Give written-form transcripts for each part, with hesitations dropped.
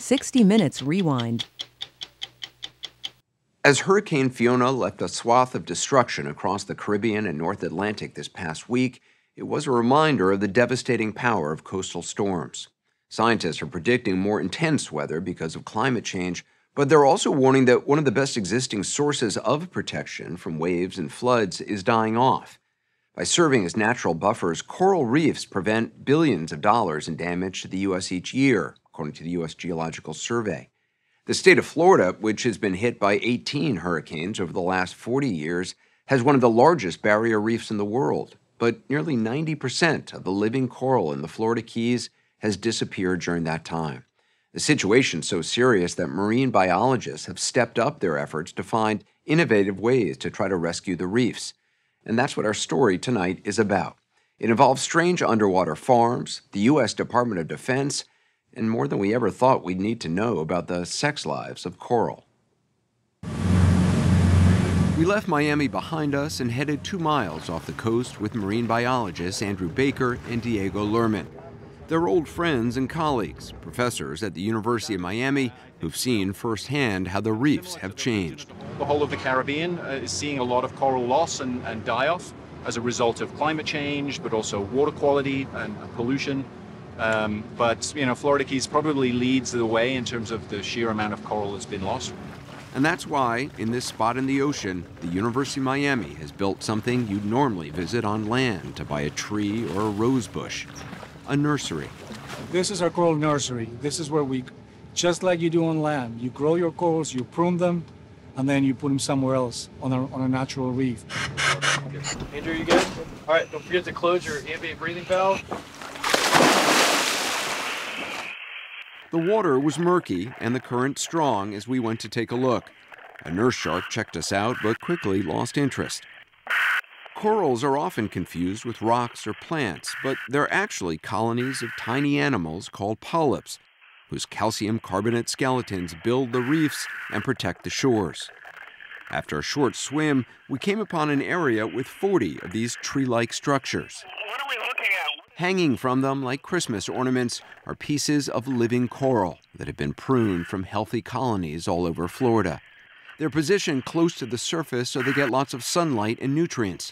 60 Minutes Rewind. As Hurricane Fiona left a swath of destruction across the Caribbean and North Atlantic this past week, it was a reminder of the devastating power of coastal storms. Scientists are predicting more intense weather because of climate change, but they're also warning that one of the best existing sources of protection from waves and floods is dying off. By serving as natural buffers, coral reefs prevent billions of dollars in damage to the U.S. each year, according to the U.S. Geological Survey. The state of Florida, which has been hit by 18 hurricanes over the last 40 years, has one of the largest barrier reefs in the world, but nearly 90% of the living coral in the Florida Keys has disappeared during that time. The situation's so serious that marine biologists have stepped up their efforts to find innovative ways to try to rescue the reefs. And that's what our story tonight is about. It involves strange underwater farms, the U.S. Department of Defense, and more than we ever thought we'd need to know about the sex lives of coral. We left Miami behind us and headed 2 miles off the coast with marine biologists Andrew Baker and Diego Lerman. They're old friends and colleagues, professors at the University of Miami who've seen firsthand how the reefs have changed. The whole of the Caribbean is seeing a lot of coral loss and die-off as a result of climate change, but also water quality and pollution. But Florida Keys probably leads the way in terms of the sheer amount of coral that's been lost. And that's why, in this spot in the ocean, the University of Miami has built something you'd normally visit on land to buy a tree or a rose bush, a nursery. This is our coral nursery. This is where we, just like you do on land, you grow your corals, you prune them, and then you put them somewhere else on a natural reef. Andrew, you good? All right, don't forget to close your ambient breathing valve. The water was murky and the current strong as we went to take a look. A nurse shark checked us out but quickly lost interest. Corals are often confused with rocks or plants, but they're actually colonies of tiny animals called polyps, whose calcium carbonate skeletons build the reefs and protect the shores. After a short swim, we came upon an area with 40 of these tree-like structures. What are we looking at? Hanging from them, like Christmas ornaments, are pieces of living coral that have been pruned from healthy colonies all over Florida. They're positioned close to the surface so they get lots of sunlight and nutrients,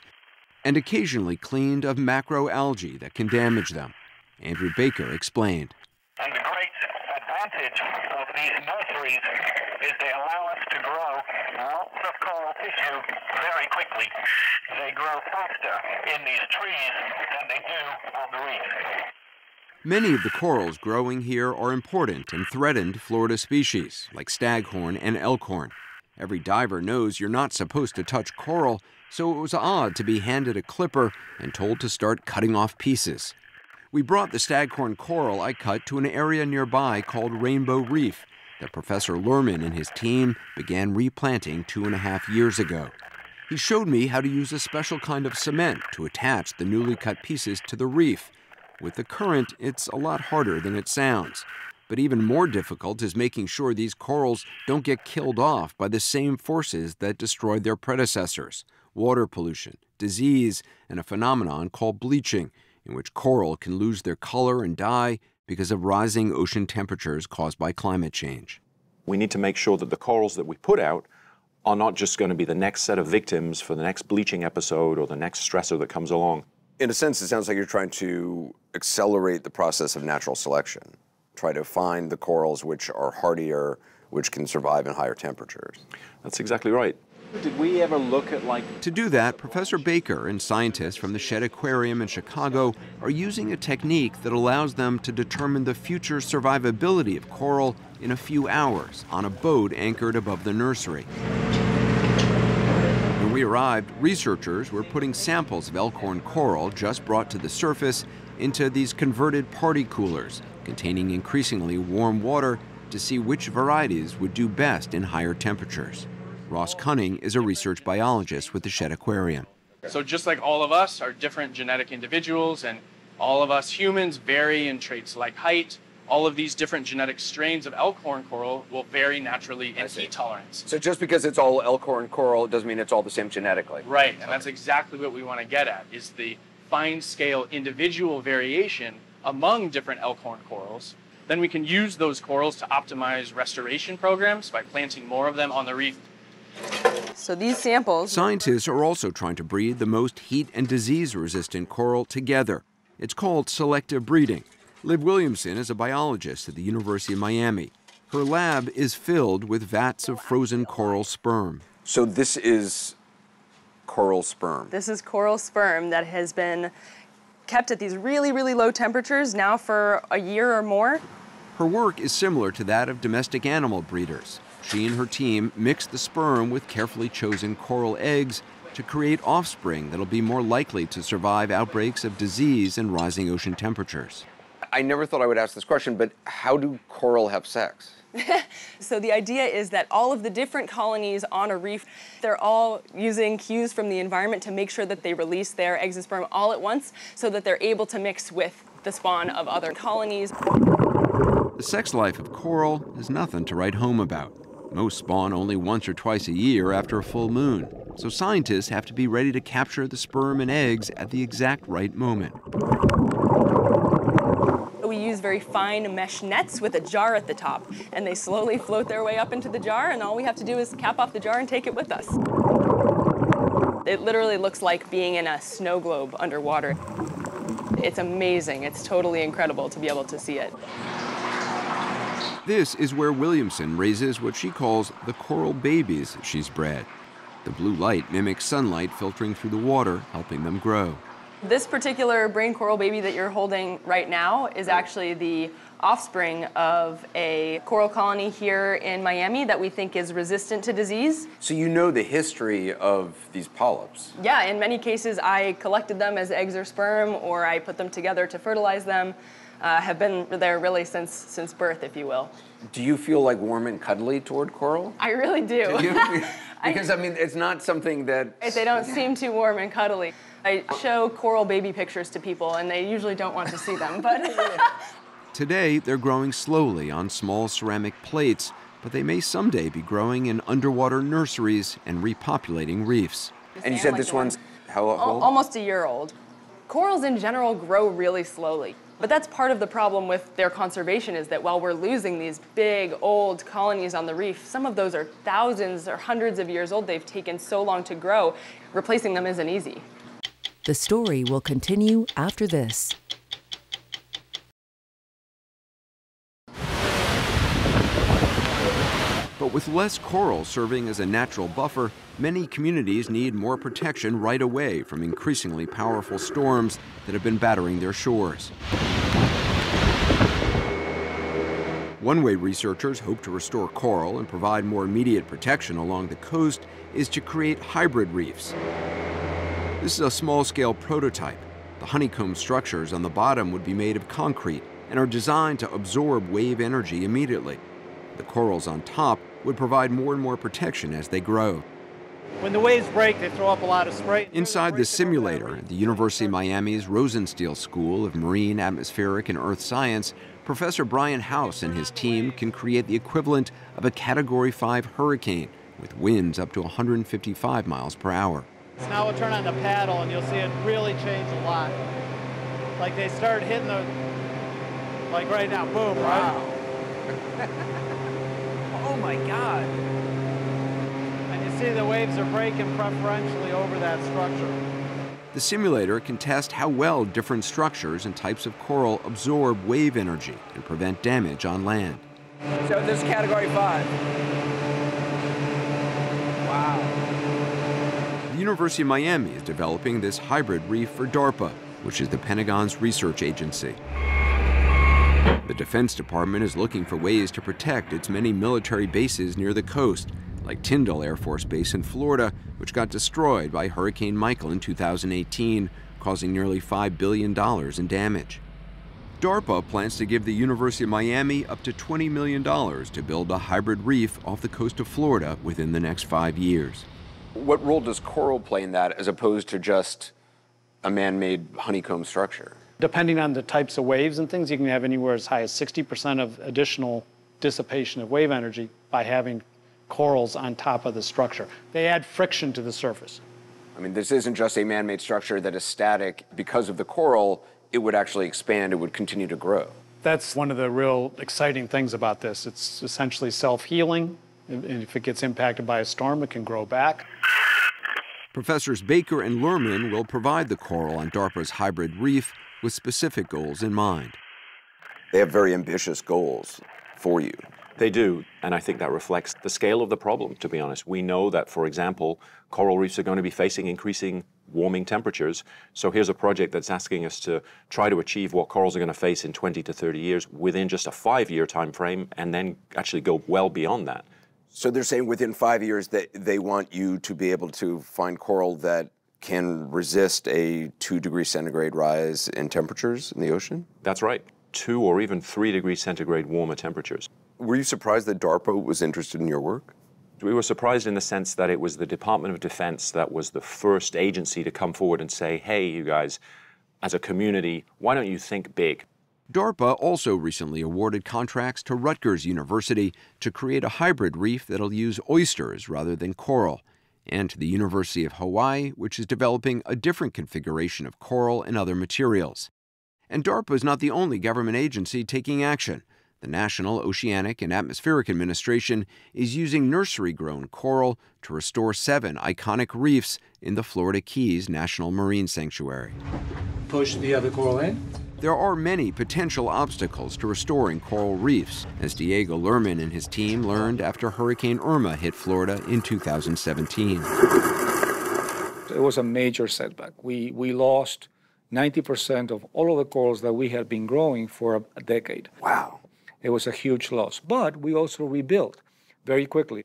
and occasionally cleaned of macroalgae that can damage them. Andrew Baker explained. And the great advantage of these nurseries is they allow us to grow lots of coral tissue very quickly. They grow faster in these trees than they do on the reef. Many of the corals growing here are important and threatened Florida species, like staghorn and elkhorn. Every diver knows you're not supposed to touch coral, so it was odd to be handed a clipper and told to start cutting off pieces. We brought the staghorn coral I cut to an area nearby called Rainbow Reef that Professor Lerman and his team began replanting 2.5 years ago. He showed me how to use a special kind of cement to attach the newly cut pieces to the reef. With the current, it's a lot harder than it sounds. But even more difficult is making sure these corals don't get killed off by the same forces that destroyed their predecessors: water pollution, disease, and a phenomenon called bleaching, in which coral can lose their color and die because of rising ocean temperatures caused by climate change. We need to make sure that the corals that we put out are not just going to be the next set of victims for the next bleaching episode or the next stressor that comes along. In a sense, it sounds like you're trying to accelerate the process of natural selection, try to find the corals which are hardier, which can survive in higher temperatures. That's exactly right. Did we ever look at To do that, Professor Baker and scientists from the Shedd Aquarium in Chicago are using a technique that allows them to determine the future survivability of coral in a few hours on a boat anchored above the nursery. When we arrived, researchers were putting samples of elkhorn coral just brought to the surface into these converted party coolers containing increasingly warm water to see which varieties would do best in higher temperatures. Ross Cunning is a research biologist with the Shedd Aquarium. So just like all of us are different genetic individuals, and all of us humans vary in traits like height, all of these different genetic strains of elkhorn coral will vary naturally in heat tolerance. So just because it's all elkhorn coral doesn't mean it's all the same genetically? Right, and that's exactly what we want to get at, is the fine-scale individual variation among different elkhorn corals then we can use those corals to optimize restoration programs by planting more of them on the reef. So these samples... Scientists are also trying to breed the most heat and disease-resistant coral together. It's called selective breeding. Liv Williamson is a biologist at the University of Miami. Her lab is filled with vats of frozen coral sperm. So this is coral sperm? This is coral sperm that has been kept at these really, really low temperatures now for a year or more. Her work is similar to that of domestic animal breeders. She and her team mix the sperm with carefully chosen coral eggs to create offspring that'll be more likely to survive outbreaks of disease and rising ocean temperatures. I never thought I would ask this question, but how do coral have sex? So the idea is that all of the different colonies on a reef, they're all using cues from the environment to make sure that they release their eggs and sperm all at once so that they're able to mix with the spawn of other colonies. The sex life of coral is nothing to write home about. Most spawn only once or twice a year after a full moon, so scientists have to be ready to capture the sperm and eggs at the exact right moment. We use very fine mesh nets with a jar at the top, and they slowly float their way up into the jar, and all we have to do is cap off the jar and take it with us. It literally looks like being in a snow globe underwater. It's amazing. It's totally incredible to be able to see it. This is where Williamson raises what she calls the coral babies she's bred. The blue light mimics sunlight filtering through the water, helping them grow. This particular brain coral baby that you're holding right now is actually the offspring of a coral colony here in Miami that we think is resistant to disease. So you know the history of these polyps? Yeah, in many cases I collected them as eggs or sperm, or I put them together to fertilize them. Have been there really since birth, if you will. Do you feel like warm and cuddly toward coral? I really do. Do you? Because I mean, it's not something that... They don't seem too warm and cuddly. I show coral baby pictures to people, and they usually don't want to see them, but... Today, they're growing slowly on small ceramic plates, but they may someday be growing in underwater nurseries and repopulating reefs. And you said this one's how old? Almost a year old. Corals in general grow really slowly, but that's part of the problem with their conservation is that while we're losing these big, old colonies on the reef, some of those are thousands or hundreds of years old. They've taken so long to grow. Replacing them isn't easy. The story will continue after this. But with less coral serving as a natural buffer, many communities need more protection right away from increasingly powerful storms that have been battering their shores. One way researchers hope to restore coral and provide more immediate protection along the coast is to create hybrid reefs. This is a small-scale prototype. The honeycomb structures on the bottom would be made of concrete and are designed to absorb wave energy immediately. The corals on top would provide more and more protection as they grow. When the waves break, they throw up a lot of spray. Inside the simulator at the University of Miami's Rosenstiel School of Marine, Atmospheric, and Earth Science, Professor Brian House and his team can create the equivalent of a Category 5 hurricane with winds up to 155 miles per hour. So now we'll turn on the paddle and you'll see it really change a lot. Like they start hitting the, like right now, boom, wow. Right? Oh my God. And you see the waves are breaking preferentially over that structure. The simulator can test how well different structures and types of coral absorb wave energy and prevent damage on land. So this is Category 5. Wow. The University of Miami is developing this hybrid reef for DARPA, which is the Pentagon's research agency. The Defense Department is looking for ways to protect its many military bases near the coast, like Tyndall Air Force Base in Florida, which got destroyed by Hurricane Michael in 2018, causing nearly $5 billion in damage. DARPA plans to give the University of Miami up to $20 million to build a hybrid reef off the coast of Florida within the next 5 years. What role does coral play in that as opposed to just a man-made honeycomb structure? Depending on the types of waves and things, you can have anywhere as high as 60% of additional dissipation of wave energy by having corals on top of the structure. They add friction to the surface. I mean, this isn't just a man-made structure that is static. Because of the coral, it would actually expand, it would continue to grow. That's one of the real exciting things about this. It's essentially self-healing. And if it gets impacted by a storm, it can grow back. Professors Baker and Lerman will provide the coral on DARPA's hybrid reef with specific goals in mind. They have very ambitious goals for you. They do, and I think that reflects the scale of the problem, to be honest. We know that, for example, coral reefs are going to be facing increasing warming temperatures. So here's a project that's asking us to try to achieve what corals are going to face in 20 to 30 years within just a 5-year time frame, and then actually go well beyond that. So they're saying within 5 years that they want you to be able to find coral that can resist a 2 degrees centigrade rise in temperatures in the ocean? That's right. 2 or even 3 degrees centigrade warmer temperatures. Were you surprised that DARPA was interested in your work? We were surprised in the sense that it was the Department of Defense that was the first agency to come forward and say, hey, you guys, as a community, why don't you think big? DARPA also recently awarded contracts to Rutgers University to create a hybrid reef that'll use oysters rather than coral, and to the University of Hawaii, which is developing a different configuration of coral and other materials. And DARPA is not the only government agency taking action. The National Oceanic and Atmospheric Administration is using nursery-grown coral to restore 7 iconic reefs in the Florida Keys National Marine Sanctuary. Push the other coral in. There are many potential obstacles to restoring coral reefs, as Diego Lerman and his team learned after Hurricane Irma hit Florida in 2017. It was a major setback. We lost 90% of all of the corals that we had been growing for a decade. Wow. It was a huge loss, but we also rebuilt very quickly.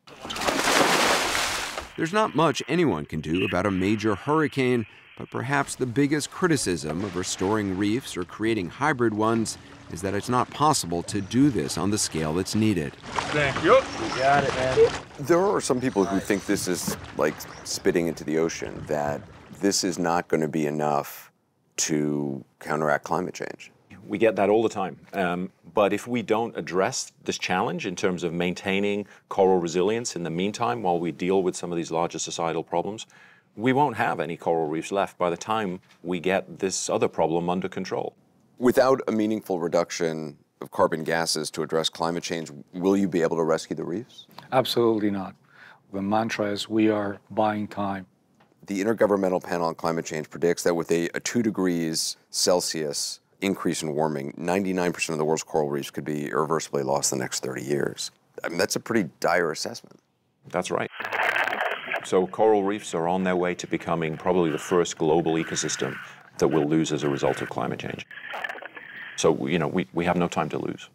There's not much anyone can do about a major hurricane, but perhaps the biggest criticism of restoring reefs or creating hybrid ones is that it's not possible to do this on the scale that's needed. Thank you. You got it, man. There are some people who think this is like spitting into the ocean, that this is not going to be enough to counteract climate change. We get that all the time. But if we don't address this challenge in terms of maintaining coral resilience in the meantime while we deal with some of these larger societal problems, we won't have any coral reefs left by the time we get this other problem under control. Without a meaningful reduction of carbon gases to address climate change, will you be able to rescue the reefs? Absolutely not. The mantra is we are buying time. The Intergovernmental Panel on Climate Change predicts that with a 2 degrees Celsius increase in warming, 99% of the world's coral reefs could be irreversibly lost in the next 30 years. I mean, that's a pretty dire assessment. That's right. So coral reefs are on their way to becoming probably the first global ecosystem that we'll lose as a result of climate change. So, we have no time to lose.